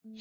You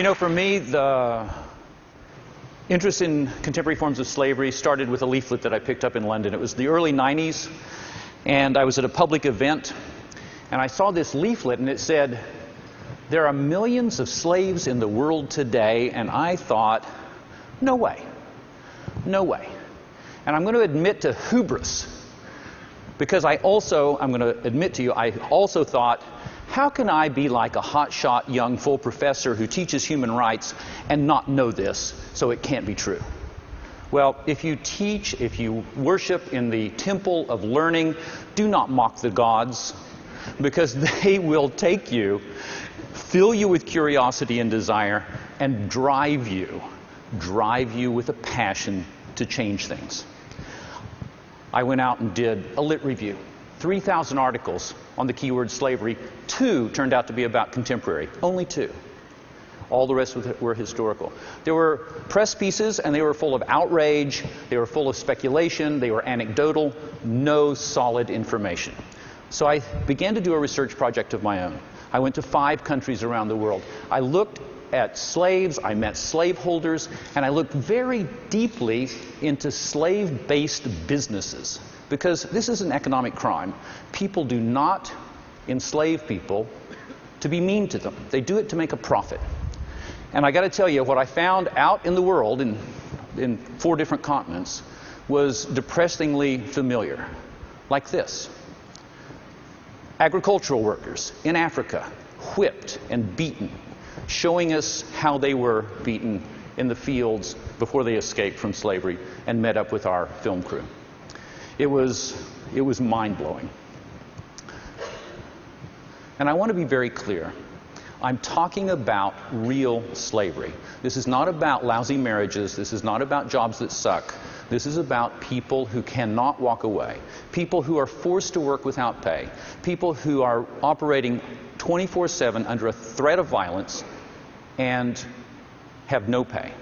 know, for me, the interest in contemporary forms of slavery started with a leaflet that I picked up in London. It was the early 90s, and I was at a public event, and I saw this leaflet, and it said, "There are millions of slaves in the world today," and I thought, no way, no way. And I'm going to admit to hubris, because I'm going to admit to you, I also thought, how can I be like a hotshot young full professor who teaches human rights and not know this, so it can't be true? Well, if you teach, if you worship in the temple of learning, do not mock the gods, because they will take you, fill you with curiosity and desire, and drive you with a passion to change things. I went out and did a lit review. 3,000 articles on the keyword slavery. 2 turned out to be about contemporary. Only 2. All the rest were historical. There were press pieces, and they were full of outrage. They were full of speculation. They were anecdotal. No solid information. So I began to do a research project of my own. I went to 5 countries around the world. I looked at slaves, I met slaveholders, and I looked very deeply into slave-based businesses. Because this is an economic crime. People do not enslave people to be mean to them. They do it to make a profit. And I got to tell you, what I found out in the world, in 4 different continents, was depressingly familiar. Like this. Agricultural workers in Africa, whipped and beaten, showing us how they were beaten in the fields before they escaped from slavery and met up with our film crew. It was mind-blowing. And I want to be very clear. I'm talking about real slavery. This is not about lousy marriages. This is not about jobs that suck. This is about people who cannot walk away. People who are forced to work without pay. People who are operating 24/7 under a threat of violence and have no pay.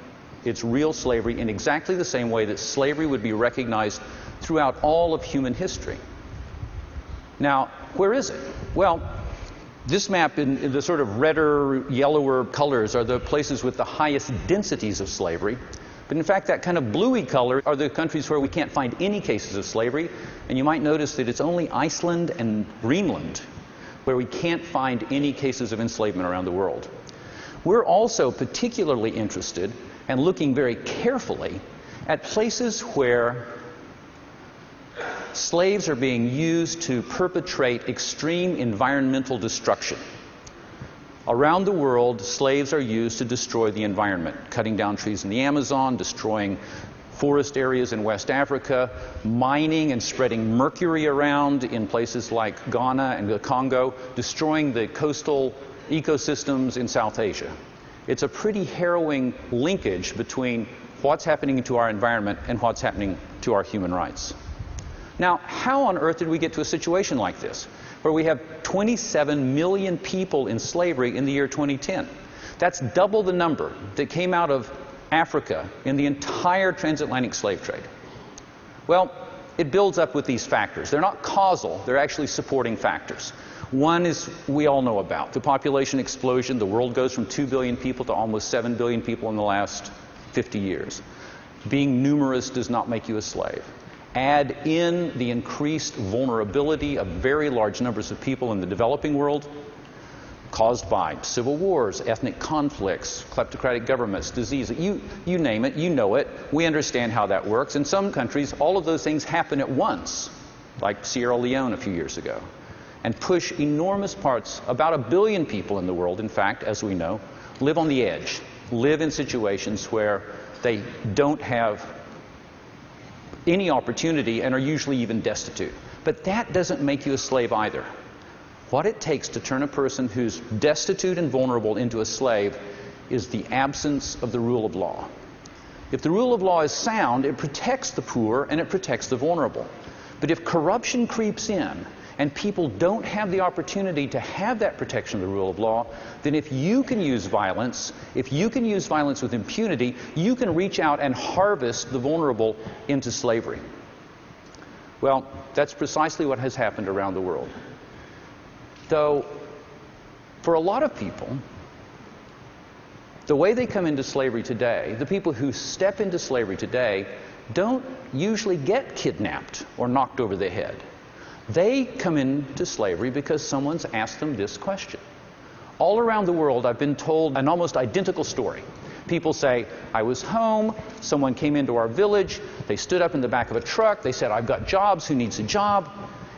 It's real slavery in exactly the same way that slavery would be recognized throughout all of human history. Now, where is it? Well, this map in the sort of redder, yellower colors are the places with the highest densities of slavery. But in fact, that kind of bluey color are the countries where we can't find any cases of slavery. And you might notice that it's only Iceland and Greenland where we can't find any cases of enslavement around the world. We're also particularly interested and looking very carefully at places where slaves are being used to perpetrate extreme environmental destruction. Around the world, slaves are used to destroy the environment, cutting down trees in the Amazon, destroying forest areas in West Africa, mining and spreading mercury around in places like Ghana and the Congo, destroying the coastal ecosystems in South Asia. It's a pretty harrowing linkage between what's happening to our environment and what's happening to our human rights. Now, how on earth did we get to a situation like this, where we have 27 million people in slavery in the year 2010? That's double the number that came out of Africa in the entire transatlantic slave trade. Well, it builds up with these factors. They're not causal, they're actually supporting factors. One is we all know about, the population explosion. The world goes from 2 billion people to almost 7 billion people in the last 50 years. Being numerous does not make you a slave. Add in the increased vulnerability of very large numbers of people in the developing world, caused by civil wars, ethnic conflicts, kleptocratic governments, disease, you name it, you know it. We understand how that works. In some countries, all of those things happen at once, like Sierra Leone a few years ago, and push enormous parts, about 1 billion people in the world, in fact, as we know, live on the edge, live in situations where they don't have any opportunity and are usually even destitute. But that doesn't make you a slave either. What it takes to turn a person who's destitute and vulnerable into a slave is the absence of the rule of law. If the rule of law is sound, it protects the poor and it protects the vulnerable. But if corruption creeps in and people don't have the opportunity to have that protection of the rule of law, then if you can use violence, with impunity, you can reach out and harvest the vulnerable into slavery. Well, that's precisely what has happened around the world. Though, for a lot of people, the way they come into slavery today, the people who step into slavery today, don't usually get kidnapped or knocked over the head. They come into slavery because someone's asked them this question. All around the world, I've been told an almost identical story. People say, I was home, someone came into our village, they stood up in the back of a truck, they said, I've got jobs, who needs a job?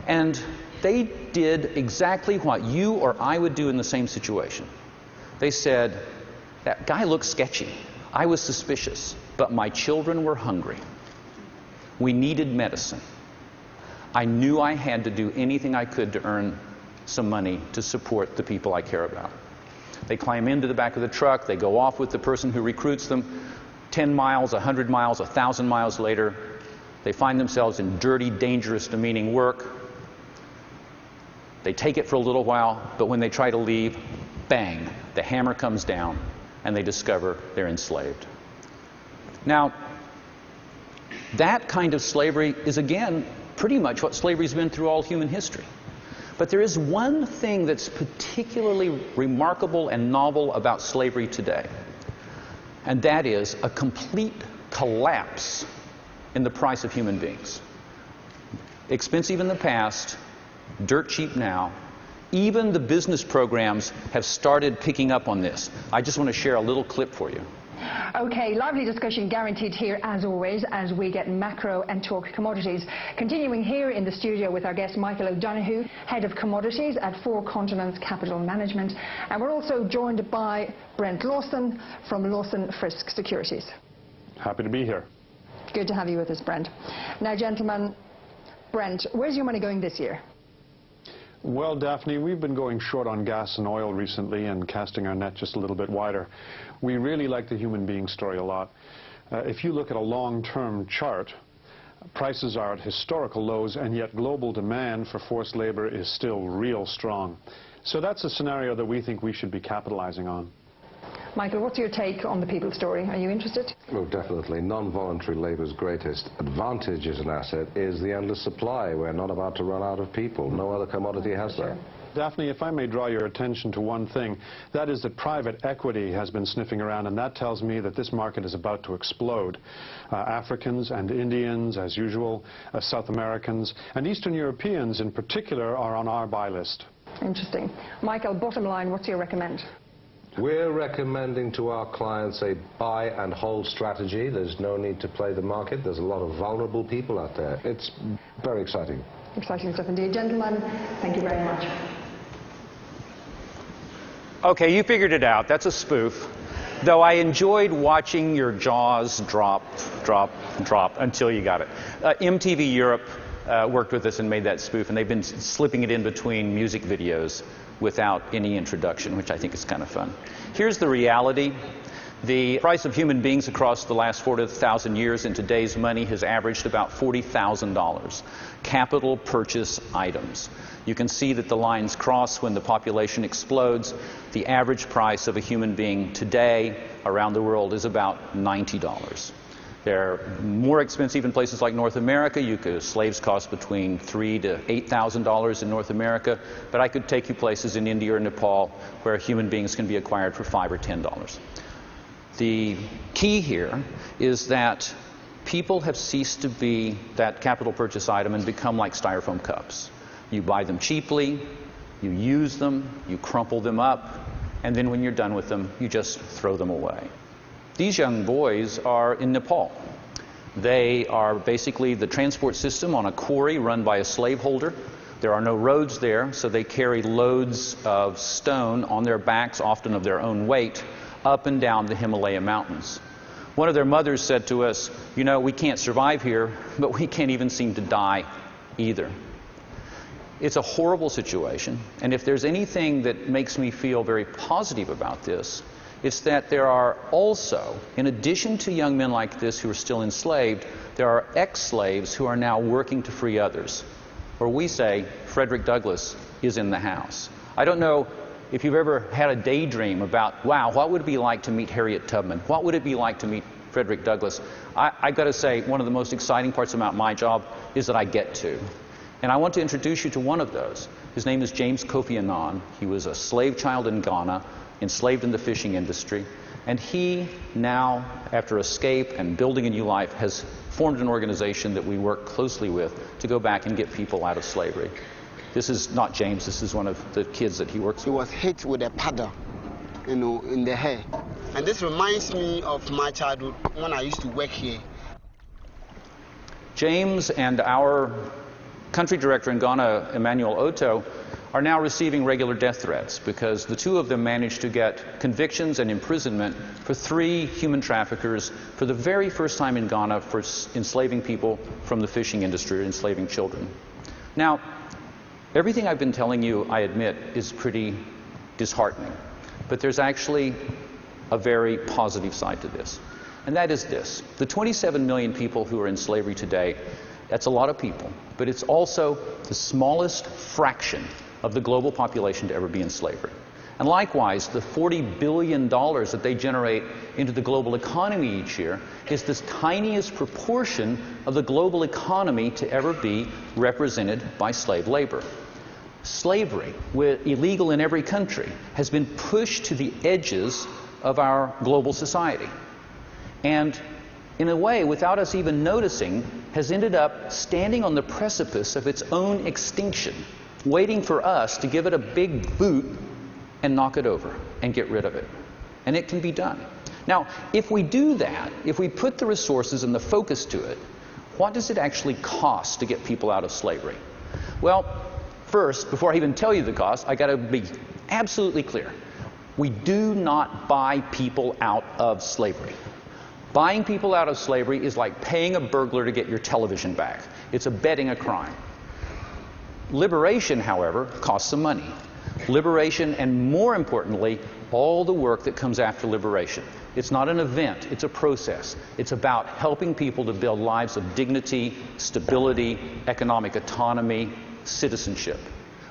And they did exactly what you or I would do in the same situation. They said, that guy looked sketchy. I was suspicious, but my children were hungry. We needed medicine. I knew I had to do anything I could to earn some money to support the people I care about. They climb into the back of the truck, they go off with the person who recruits them. 10 miles, 100 miles, 1,000 miles later, they find themselves in dirty, dangerous, demeaning work. They take it for a little while, but when they try to leave, bang, the hammer comes down, and they discover they're enslaved. Now, that kind of slavery is, again, pretty much what slavery's been through all human history. But there is one thing that's particularly remarkable and novel about slavery today, and that is a complete collapse in the price of human beings. Expensive in the past, dirt cheap now. Even the business programs have started picking up on this. I just want to share a little clip for you. Okay, lively discussion guaranteed here as always as we get macro and talk commodities. Continuing here in the studio with our guest Michael O'Donoghue, Head of Commodities at Four Continents Capital Management. And we're also joined by Brent Lawson from Lawson Frisk Securities. Happy to be here. Good to have you with us, Brent. Now, gentlemen, Brent, where's your money going this year? Well, Daphne, we've been going short on gas and oil recently and casting our net just a little bit wider. We really like the human being story a lot. If you look at a long-term chart, prices are at historical lows, and yet global demand for forced labor is still real strong. So that's a scenario that we think we should be capitalizing on. Michael, what's your take on the people story? Are you interested? Well, definitely. Non-voluntary labour's greatest advantage as an asset is the endless supply. We're not about to run out of people. No other commodity has that. Daphne, if I may draw your attention to one thing, that is that private equity has been sniffing around, and that tells me that this market is about to explode. Africans and Indians, as usual, South Americans, and Eastern Europeans in particular are on our buy list. Interesting. Michael, bottom line, what's your recommend? We're recommending to our clients a buy and hold strategy. There's no need to play the market. There's a lot of vulnerable people out there. It's very exciting. Exciting stuff indeed. Gentlemen, thank you very much. Okay, you figured it out. That's a spoof. Though I enjoyed watching your jaws drop, drop, drop until you got it. MTV Europe worked with us and made that spoof, and they've been slipping it in between music videos without any introduction, which I think is kind of fun. Here's the reality. The price of human beings across the last 40,000 years in today's money has averaged about $40,000. Capital purchase items. You can see that the lines cross when the population explodes. The average price of a human being today around the world is about $90. They're more expensive in places like North America. Slaves cost between $3,000 to $8,000 in North America, but I could take you places in India or Nepal where human beings can be acquired for $5 or $10. The key here is that people have ceased to be that capital purchase item and become like styrofoam cups. You buy them cheaply, you use them, you crumple them up, and then when you're done with them, you just throw them away. These young boys are in Nepal. They are basically the transport system on a quarry run by a slaveholder. There are no roads there, so they carry loads of stone on their backs, often of their own weight, up and down the Himalaya mountains. One of their mothers said to us, you know, we can't survive here, but we can't even seem to die either. It's a horrible situation, and if there's anything that makes me feel very positive about this, it's that there are also, in addition to young men like this who are still enslaved, there are ex-slaves who are now working to free others. where we say Frederick Douglass is in the house. I don't know if you've ever had a daydream about, wow, what would it be like to meet Harriet Tubman? What would it be like to meet Frederick Douglass? I've got to say, one of the most exciting parts about my job is that I get to. And I want to introduce you to one of those. His name is James Kofi Annan. He was a slave child in Ghana, enslaved in the fishing industry. And he now, after escape and building a new life, has formed an organization that we work closely with to go back and get people out of slavery. This is not James, this is one of the kids that he works with. He was hit with a paddle, in the hair. And this reminds me of my childhood when I used to work here. James and our country director in Ghana, Emmanuel Otto, are now receiving regular death threats because the two of them managed to get convictions and imprisonment for 3 human traffickers for the very first time in Ghana for enslaving people from the fishing industry or enslaving children. Now, everything I've been telling you, I admit, is pretty disheartening. But there's actually a very positive side to this. And that is this. The 27 million people who are in slavery today, that's a lot of people. But it's also the smallest fraction of the global population to ever be in slavery. And likewise, the $40 billion that they generate into the global economy each year is the tiniest proportion of the global economy to ever be represented by slave labor. Slavery, illegal in every country, has been pushed to the edges of our global society. And in a way, without us even noticing, has ended up standing on the precipice of its own extinction, waiting for us to give it a big boot and knock it over and get rid of it. And it can be done. Now, if we do that, if we put the resources and the focus to it, what does it actually cost to get people out of slavery? Well, first, before I even tell you the cost, I got to be absolutely clear. We do not buy people out of slavery. Buying people out of slavery is like paying a burglar to get your television back. It's abetting a crime. Liberation, however, costs some money. Liberation, and more importantly, all the work that comes after liberation. It's not an event, it's a process. It's about helping people to build lives of dignity, stability, economic autonomy, citizenship.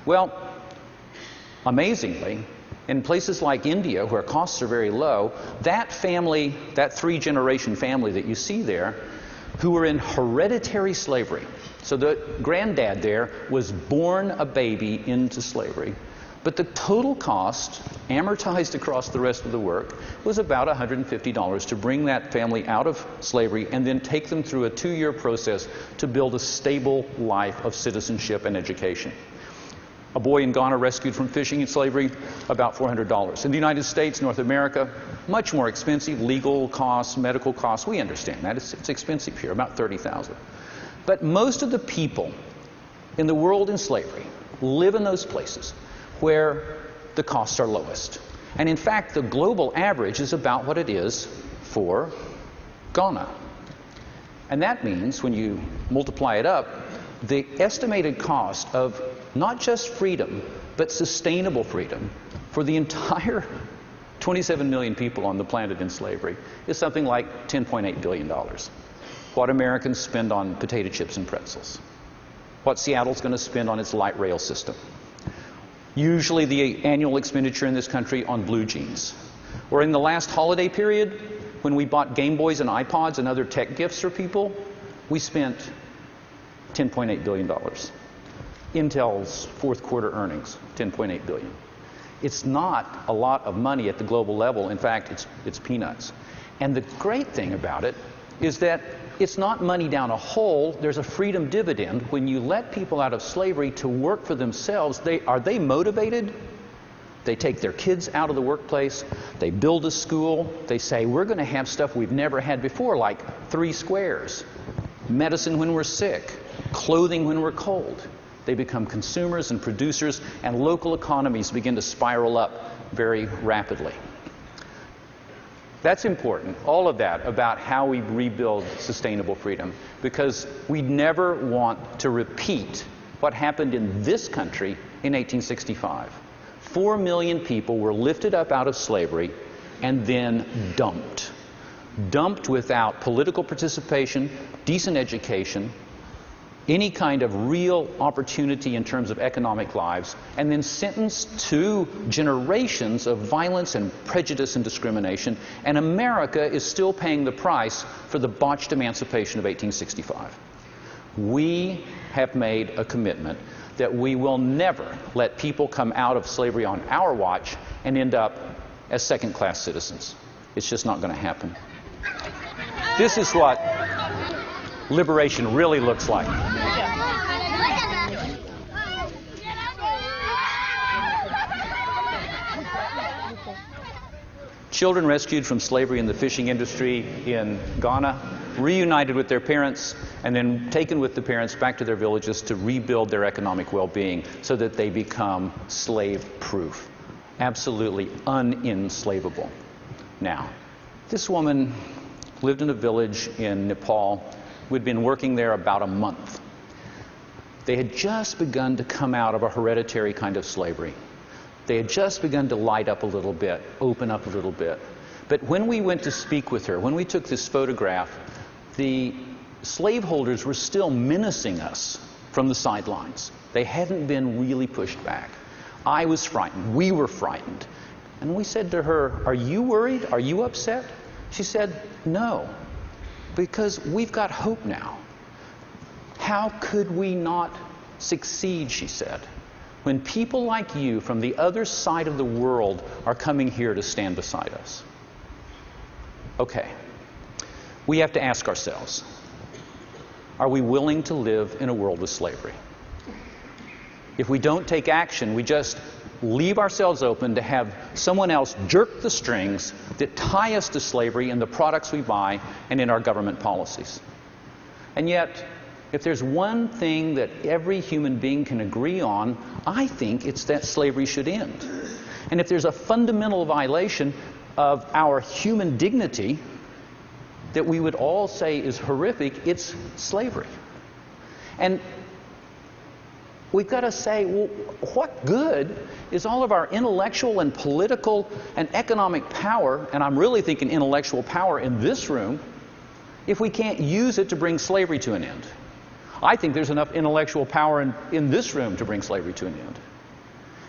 Well, amazingly, in places like India, where costs are very low, that family, that 3-generation family that you see there, who were in hereditary slavery. So the granddad there was born a baby into slavery. But the total cost, amortized across the rest of the work, was about $150 to bring that family out of slavery and then take them through a 2-year process to build a stable life of citizenship and education. A boy in Ghana rescued from fishing and slavery, about $400. In the United States, North America, much more expensive, legal costs, medical costs. We understand that. It's expensive here, about $30,000. But most of the people in the world in slavery live in those places where the costs are lowest. And in fact, the global average is about what it is for Ghana. And that means, when you multiply it up, the estimated cost of not just freedom, but sustainable freedom for the entire 27 million people on the planet in slavery is something like $10.8 billion. What Americans spend on potato chips and pretzels. What Seattle's going to spend on its light rail system. Usually the annual expenditure in this country on blue jeans. Or in the last holiday period, when we bought Game Boys and iPods and other tech gifts for people, we spent $10.8 billion. Intel's fourth quarter earnings, $10.8 billion. It's not a lot of money at the global level. In fact, it's peanuts. And the great thing about it is that it's not money down a hole. There's a freedom dividend. When you let people out of slavery to work for themselves, are they motivated? They take their kids out of the workplace. They build a school. They say, we're going to have stuff we've never had before, like 3 squares, medicine when we're sick, clothing when we're cold. They become consumers and producers, and local economies begin to spiral up very rapidly. That's important, all of that, about how we rebuild sustainable freedom, because we never want to repeat what happened in this country in 1865. 4 million people were lifted up out of slavery and then dumped. Dumped without political participation, decent education, any kind of real opportunity in terms of economic lives, and then sentenced to generations of violence and prejudice and discrimination, and America is still paying the price for the botched emancipation of 1865. We have made a commitment that we will never let people come out of slavery on our watch and end up as second-class citizens. It's just not going to happen. This is what liberation really looks like. Children rescued from slavery in the fishing industry in Ghana, reunited with their parents, and then taken with the parents back to their villages to rebuild their economic well-being so that they become slave-proof, absolutely unenslavable. Now, this woman lived in a village in Nepal. We'd been working there about a month. They had just begun to come out of a hereditary kind of slavery. They had just begun to light up a little bit, open up a little bit. But when we went to speak with her, when we took this photograph, the slaveholders were still menacing us from the sidelines. They hadn't been really pushed back. I was frightened. We were frightened. And we said to her, "Are you worried? Are you upset?" She said, "No, because we've got hope now." How could we not succeed, she said, when people like you from the other side of the world are coming here to stand beside us? Okay, we have to ask ourselves, are we willing to live in a world of slavery? If we don't take action, we just leave ourselves open to have someone else jerk the strings that tie us to slavery in the products we buy and in our government policies. And yet, if there's one thing that every human being can agree on, I think it's that slavery should end. And if there's a fundamental violation of our human dignity that we would all say is horrific, it's slavery. And we've got to say, well, what good is all of our intellectual and political and economic power, and I'm really thinking intellectual power in this room, if we can't use it to bring slavery to an end? I think there's enough intellectual power in this room to bring slavery to an end.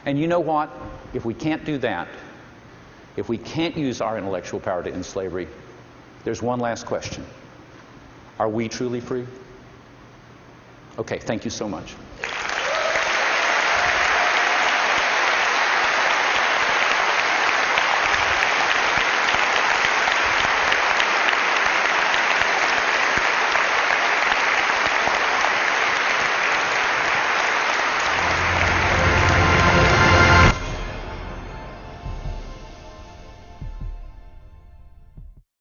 And you know what? If we can't do that, if we can't use our intellectual power to end slavery, there's one last question. Are we truly free? Okay, thank you so much.